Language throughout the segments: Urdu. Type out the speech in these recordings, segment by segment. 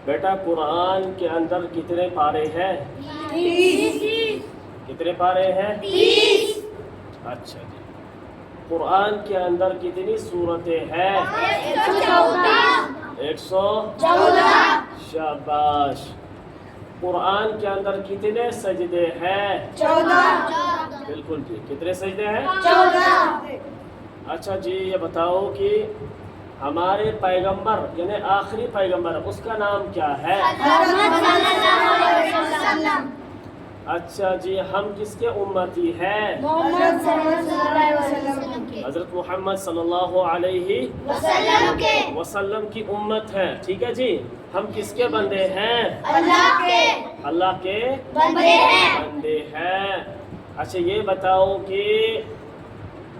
بیٹا قرآن کے اندر کتنے پارے ہیں؟ 30. کتنے پارے ہیں؟ 30. اچھا جی. قرآن کے اندر کتنی سورتیں ہیں؟ 114. 114. شاباش. قرآن کے اندر کتنے سجدے ہیں؟ 14. بالکل جی. کتنے سجدے ہیں؟ 14. اچھا جی یہ بتاؤ کہ ہمارے پیغمبر یعنی آخری پیغمبر اس کا نام کیا ہے؟ اچھا جی ہم کس کے امتی ہیں؟ محمد صلی اللہ علیہ وسلم کے حضرت محمد صلی اللہ علیہ وسلم کے وسلم کی امت ہے. ٹھیک ہے جی. ہم کس کے بندے ہیں؟ اللہ کے اللہ کے بندے ہیں. بندے ہیں. اچھا یہ بتاؤ کہ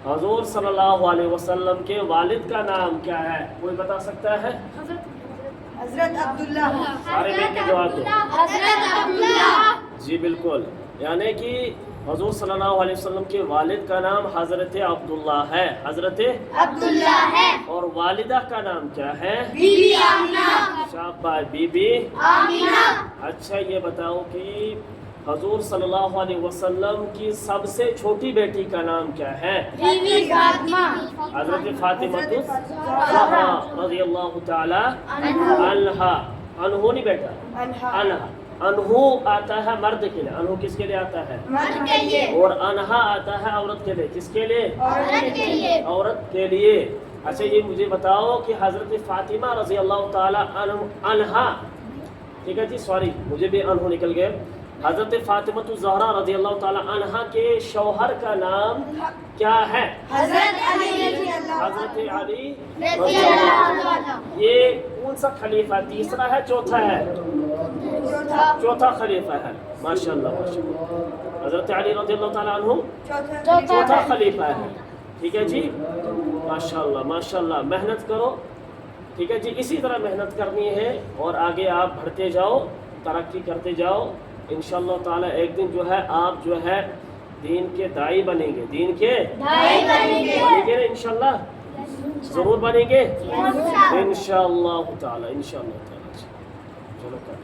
حضور صلی اللہ علیہ وسلم کے والد کا نام کیا ہے؟ کوئی بتا سکتا ہے؟ حضرت عبداللہ. سارے مل کے جواب دو. حضرت عبداللہ. جی بالکل. یعنی کہ حضور صلی اللہ علیہ وسلم کے والد کا نام حضرت عبداللہ ہے. حضرت عبداللہ ہے. اور والدہ کا نام کیا ہے؟ بی بی آمینہ. شاباش بی بی آمینہ. اچھا یہ بتاؤ کہ حضور صلی اللہ علیہ وسلم کی سب سے چھوٹی بیٹی کا نام کیا ہے؟ بی بی فاطمہ. حضرت فاطمہ الزہرا رضی اللہ تعالی عنہا. انہو نہیں بیٹا انہا. انہو آتا ہے مرد کے لیے. انہو کس کے لیے آتا ہے؟ مرد کے لیے. اور انہا آتا ہے عورت کے لیے. کس کے لیے؟ عورت کے لیے. عورت کے لیے. اچھا یہ مجھے بتاؤ کہ حضرت فاطمہ رضی اللہ تعالی عنہا ٹھیک ہے جی سوری مجھے بھی انہو نکل گئے. حضرت فاطمہ الزہرا رضی اللہ تعالی عنہا کے شوہر کا نام کیا ہے؟ حضرت علی رضی اللہ حضرت علی رضی اللہ عنہ. یہ کون سا خلیفہ؟ تیسرا ہے چوتھا ہے؟ چوتھا خلیفہ ہے. ماشاءاللہ ماشاءاللہ. حضرت علی رضی اللہ تعالی عنہ چوتھا خلیفہ ہے. ٹھیک ہے جی. ماشاءاللہ ماشاءاللہ. محنت کرو. ٹھیک ہے جی. اسی طرح محنت کرنی ہے اور آگے آپ بڑھتے جاؤ ترقی کرتے جاؤ. انشاءاللہ تعالی ایک دن جو ہے آپ جو ہے دین کے داعی بنیں گے. دین کے داعی بنیں گے. بنیں گے نا انشاءاللہ. ضرور بنیں گے انشاءاللہ تعالی. انشاءاللہ تعالی. چلو کر